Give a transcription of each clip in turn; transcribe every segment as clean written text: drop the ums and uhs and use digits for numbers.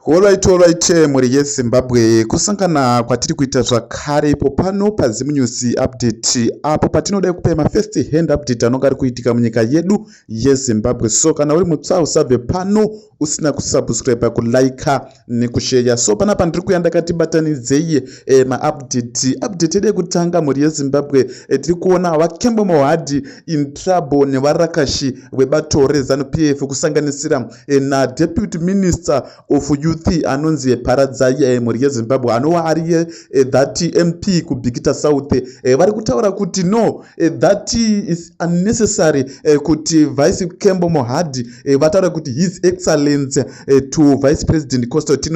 Alright, muri yeZimbabwe kusangana kwatiri kuita zvakare ipo pano pazimunews update apo patinoda kupa mafirst hand update anonga ari kuitika munyika yedu yeZimbabwe. So kana uri mutsva usabve pano usina kusubscribe, kulike nekushare. So panapa ndiri kuya ndakatibatanidzei update yedu yekutanga muri yeZimbabwe. Tiri kuona Kembo Mohadi in trouble nevarakashi vebato reZANU-PF kusanganisira na deputy minister of youth anonzi Paradzai muri yeZimbabwe anova ari that MP kubhikita South vari kutaura kuti no, that is unnecessary kuti Vice Kembo Mohadi vataura kuti his excellency to Vice President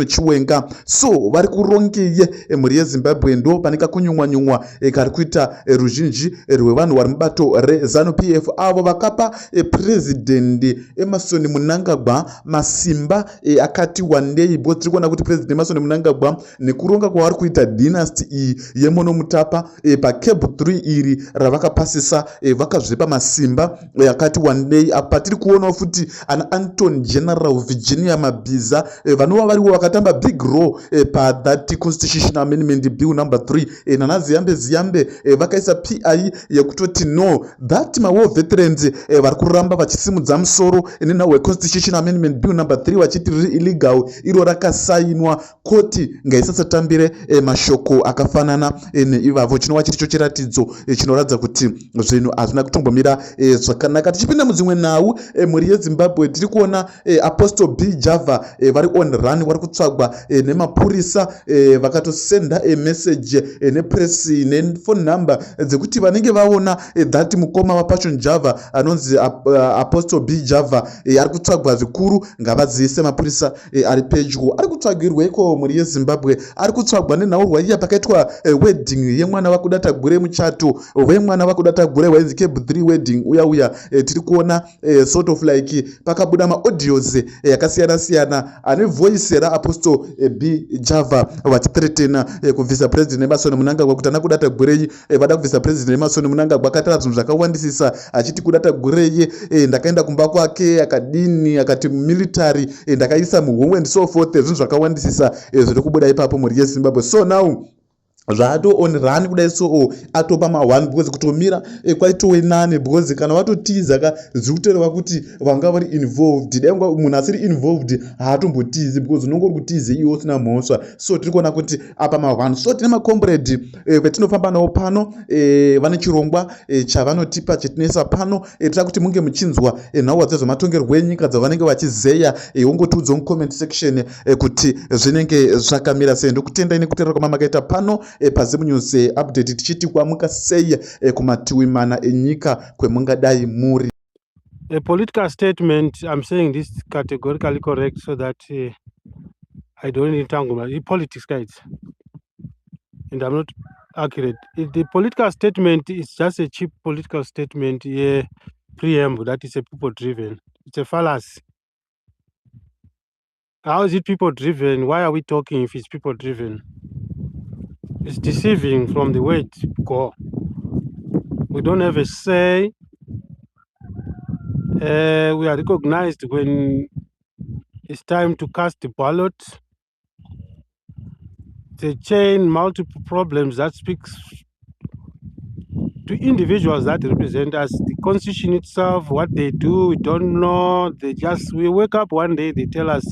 Chiwenga. So vari kurongei muri yeZimbabwe ndo paneka kunyumwa kari kuita ruzhinji rwevanhu vari mubato reZANU-PF avo vakapa president Emmerson Mnangagwa masimba akati one day. Because tiri kuona kuti president Emmerson Mnangagwa nekuronga kwavari kuita dynasty iyi yemono mutapa paCable 3 iri ravakapasisa vakazvipa masimba akati one day. Apa tiri kuonawo futi ana Anton General Virginia Mabhiza vanova variwo vakatamba big role pathat constitutional amendment bill number 3 nana Ziyambe vakaisa PI yekutoti no, that mawo veterans vari kuramba vachisimudza musoro nenhau weconstitutional amendment bill number 3 vachiti riri illegal iro rakasainwa koti ngaisasatambire mashoko akafanana neivavo. Chinova chiri cho chiratidzo chinoratidza kuti zvinhu hazvina kutombomira zvakanaka. Tichipinda mudzimwe nhau muri yeZimbabwe tiri kuona Apostle B Java vari on run, vari kutsvagwa nemapurisa vakatosenda message nepress nefone number dzekuti vanenge vaona that mukoma waPassion Java anonzi Apostle B Java ari kutsvagwa zvikuru ngavaziise mapurisa ari pedyo. Ari kutsvagirweko muri yeZimbabwe, ari kutsvagwa nenhaurwa iya pakaitwa wedding yemwana wakudatagure, muchato wemwana wakudatagure wainzi Cable 3 wedding uya tiri kuona sort of like pakabuda maaudios yakasiyana ane voice raApostle B Java vachithreatena kubvisa president Emmerson Mnangagwa kuti ana kudatagurei vada kubvisa president Emmerson Mnangagwa. Akataura zvinhu zvakawandisisa achiti kudatagurei ndakaenda kumba kwake akadini akati military ndakaisa muhomwe and so forth. Zvinhu zvakawandisisa zviri kubuda ipapo muri yeZimbabwe. So now zvato on run kudai so atopa ma1 because kutomira kwaitowe nane because kana watotiza zikutoreva kuti vanga vari involved. Dai munhu asiri involved haatombotizi because unongori kutize iwo usina mhosva. So tiri kuona kuti apa ma1. So tine macomrade vetinofamba nawo pano vane chirongwa chavanotipa chetinoisa pano. Tira kuti munge muchinzwa nhau dzezvematongerwo enyika dzavanenge vachizeya. Ongotiudza mucomment section kuti zvinenge zvakamira sei. Ndokutendai nekuteerera kwama makaita pano pazimunews update tichiti kwamuka sei kumatiwi mana enyika kwemungadai muri. A political statement, I'm saying this categorically correct so that I don't entangle my politics, guys, and I'm not accurate. The political statement is just a cheap political statement, preamble that is a people driven. It's a fallacy. How is it people driven? Why are we talking if it's people driven? It's deceiving from the word go. We don't have a say. We are recognized when it's time to cast the ballot. It's a chain, multiple problems that speaks to individuals that represent us. The constitution itself, what they do, we don't know. We wake up one day, they tell us,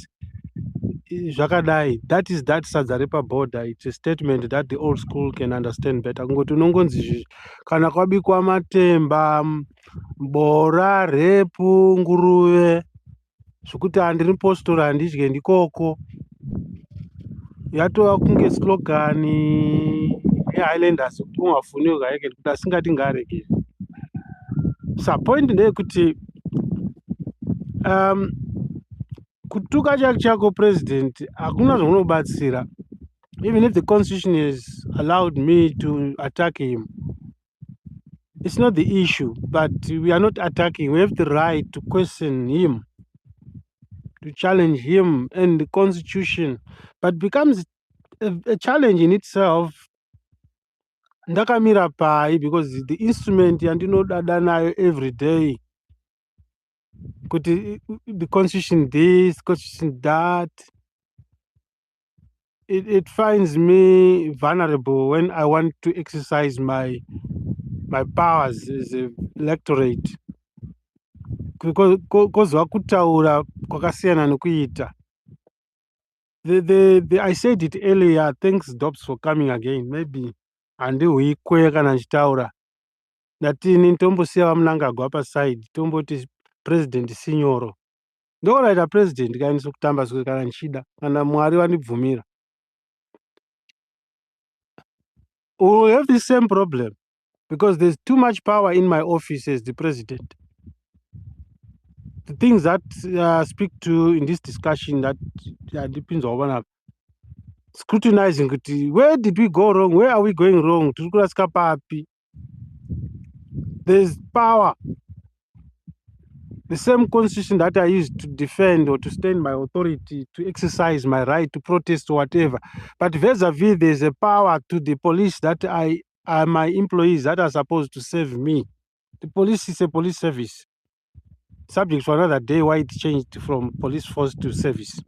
Jakadai, that is that Sadzarepa border. It's a statement that the old school can understand better. Kana kwabikwa matemba, bora, repu, nguruwe, zvokuti handiri postora handidye ndikoko. Yatova kunge slogan yeHighlanders kuti ungafuni ukayeke kuti asingati ngaareke. Sa point ndeyekuti kutuka chako president hakuna zvaunobatsira. Even if the constitution has allowed me to attack him, it's not the issue. But we are not attacking. We have the right to question him, to challenge him and the constitution. But becomes a challenge in itself. Ndakamira pai because the instrument yandinodada nayo every day. The constitution this, constitution that. it finds me vulnerable when I want to exercise my powers as a electorate. Kozwa kutaura kwakasiyana nekuita. I said it earlier. Thanks Dobbs for coming again. Maybe handihuikwe kana ndichitaura ndatini ntombosiya vamunangagwa paside tomboti president sinyoro ndoraita president kaindisa kutamba zve kana ndichida kana mwari vandibvumira. We will have the same problem because there's too much power in my office as the president. The things that speak to in this discussion that depends on scrutinizing where did we go wrong, where are we going wrong, there's power. The same constitution that I used to defend or to stand my authority, to exercise my right to protest or whatever, but vis-a-vis there's a power to the police that are my employees that are supposed to serve me. The police is a police service. Subject for another day why it changed from police force to service.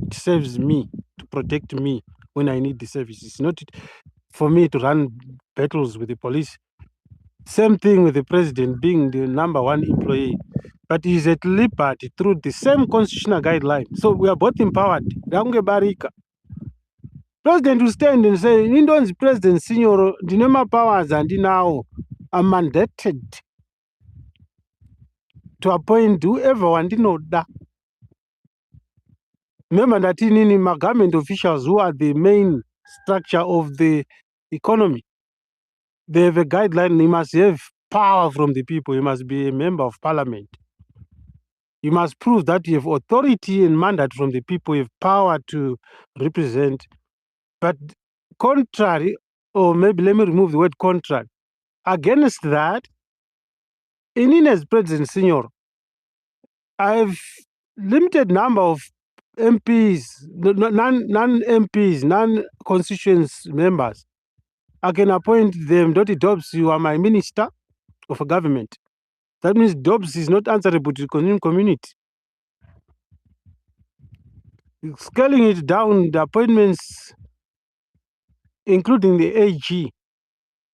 It serves me to protect me when I need the service. It's not for me to run battles with the police. Same thing with the president being the #1 employee, but he's at liberty through the same constitutional guideline. So we are both empowered. President will stand and say, Indon's president, senior, dinema powers and now are mandated to appoint whoever wandinoda. Remember that in my government officials who are the main structure of the economy, they have a guideline. You must have power from the people. You must be a member of parliament. You must prove that you have authority and mandate from the people. You have power to represent. But contrary, or maybe let me remove the word contrary, against that, in as president senior, I have limited number of MPs, non-MPs, non-constituents members. I can appoint them. Dottie Dobbs, you are my minister of a government. That means Dobbs is not answerable to the community. Scaling it down, the appointments, including the AG,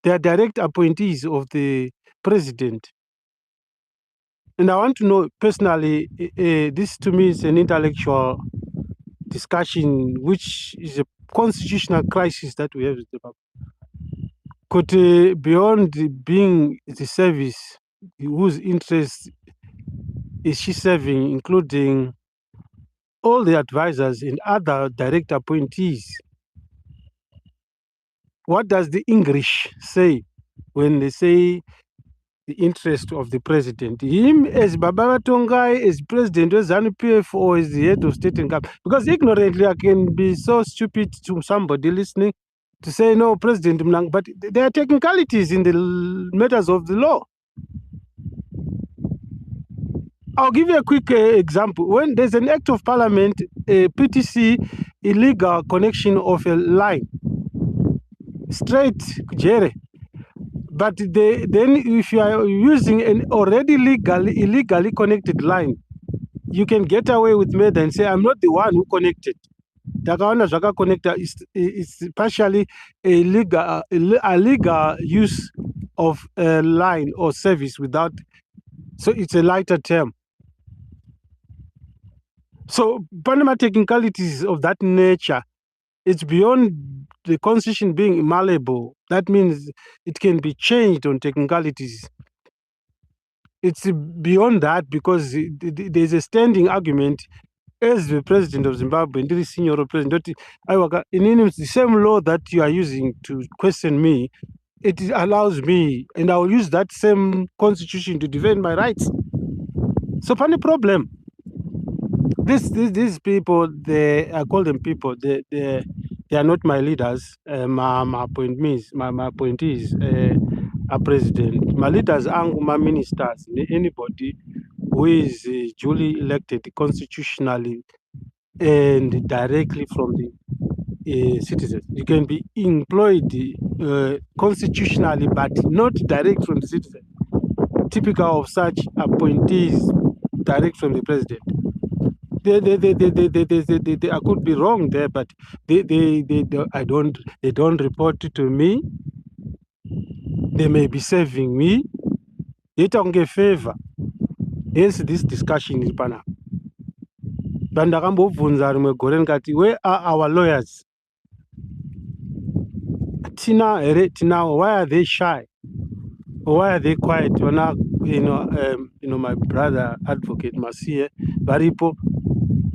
they are direct appointees of the president. And I want to know personally, this to me is an intellectual discussion, which is a constitutional crisis that we have. Could beyond being the service, whose interest is she serving, including all the advisors and other direct appointees? What does the English say when they say the interest of the president? Him as Baba Tongai, as president of ZANU-PF, or as the head of state and government? Because ignorantly, I can be so stupid to somebody listening to say, no, President Mnang, but there are technicalities in the matters of the law. I'll give you a quick example. When there's an act of parliament, a PTC, illegal connection of a line, straight Jere. But then if you are using an already illegally connected line, you can get away with murder and say, I'm not the one who connected. Dakaona Zaka connector is partially a legal use of a line or service without, so it's a lighter term. So Panama technicalities of that nature, it's beyond the constitution being malleable. That means it can be changed on technicalities. It's beyond that because there's a standing argument as the president of Zimbabwe, the senior president, in the same law that you are using to question me, it allows me, and I will use that same constitution to defend my rights. So, funny problem. These people, I call them people. They are not my leaders. My appointees, are president. My leaders are my ministers. Anybody who is duly elected constitutionally and directly from the citizens. You can be employed constitutionally, but not direct from the citizen. Typical of such appointees direct from the president. I could be wrong there, but they don't report it to me. They may be saving me. They don't get favor. Hence this discussion is panel. Bandakambovunza rimwe gore ndikati, where are our lawyers? Tina, why are they shy? Or why are they quiet? My brother advocate Masie Baripo.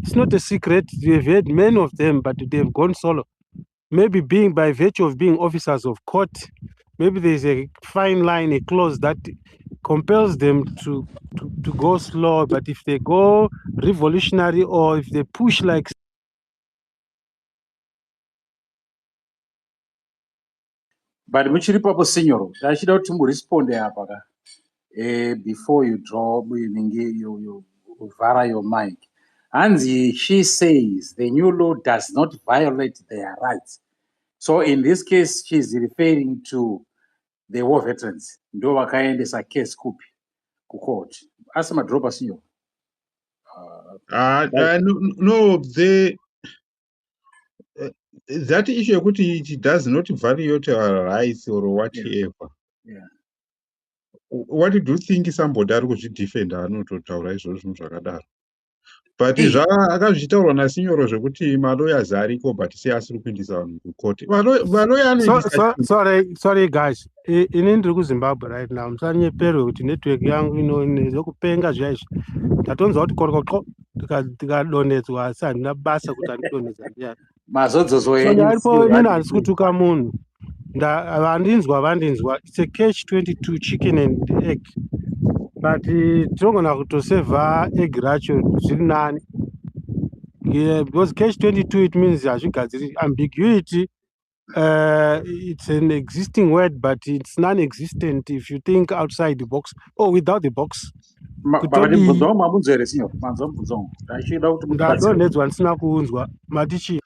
It's not a secret. We've had many of them, but they've gone solo. Maybe being by virtue of being officers of court, maybe there's a fine line, a clause that compels them to go slow. But if they go revolutionary or if they push like but muchiri papo signor tachida kuti muresponde apa ka before you draw you vara your mic. Hanzi, she says the new law does not violate their rights. So in this case, she's referring to the war veterans. Ndo vakaendesa case kupi ku court. Asema dropa signor. No, that issue it does not violate our rights or whatever. Yeah. What do you think somebody ari kuzvidefenda anototaura izvozvo zvinhu zvakadaro? But akazvitaurwa nasinyoro zvekuti malawyers ariko but sei asiri kuendesa vanhu kukoti. Sorry guys. Ini ndiri kuZimbabwe right now. Musanyeperwe kuti network yangu inokupenga zvaizvi. Tatonzwa kuti koroko tikadonedzwa asi handina basa kuti andidonedza ndiyani. Mazodzo aripo inini handisi kutuka munhu. Vandinzwa. It's a catch-22 chicken and egg. But tinogona kutosevha egg racho zviri nani. Yeah, because catch-22 it means hazvigadziri ambiguity. It's an existing word, but it's non-existent if you think outside the box or without the box. Ndadonedzwa ndisina kuunzwa matichi.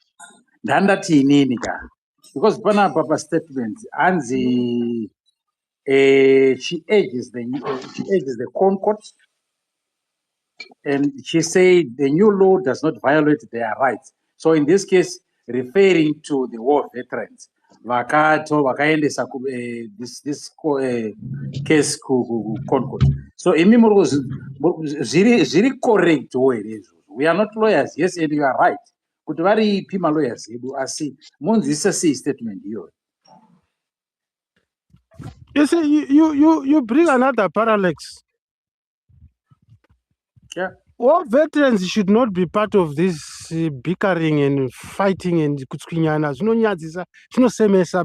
Ndandati inini ka because panapa pa statement Hanzi she urges the Concord and she said the new law does not violate their rights. So in this case, referring to the war veterans, vakaendesa this case ku Concord. So zviri correct way. We are not lawyers, yes, and you are right. Kuti vari pima lawyers edu asi munzisa sei statement hiyo. You see, you bring another parallax. Yeah. All veterans should not be part of this bickering and fighting and kutswinyana.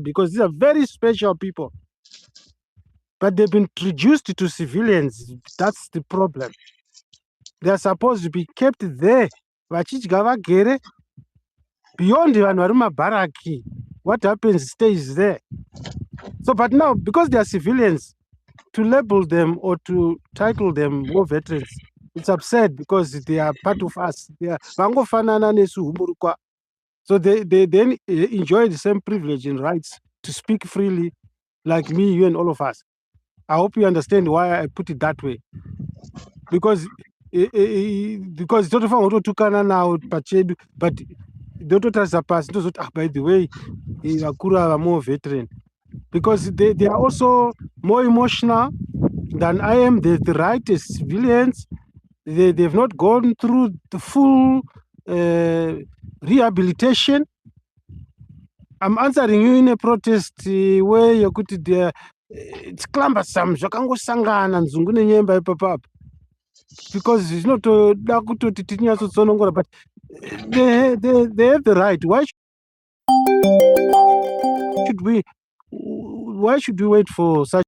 Because these are very special people. But they've been reduced to civilians. That's the problem. They are supposed to be kept there. Beyond the baraki, what happens stays there. So, but now, because they are civilians, to label them or to title them war veterans, it's absurd because they are part of us. They are so they then enjoy the same privilege and rights to speak freely, like me, you, and all of us. I hope you understand why I put it that way. Because it's not now, but by the way, Akura are more veteran. Because they are also more emotional than I am. They're the right as civilians. They've not gone through the full rehabilitation. I'm answering you in a protest where you could it's cumbersome. Because it's not but they have the right. Why should we wait for such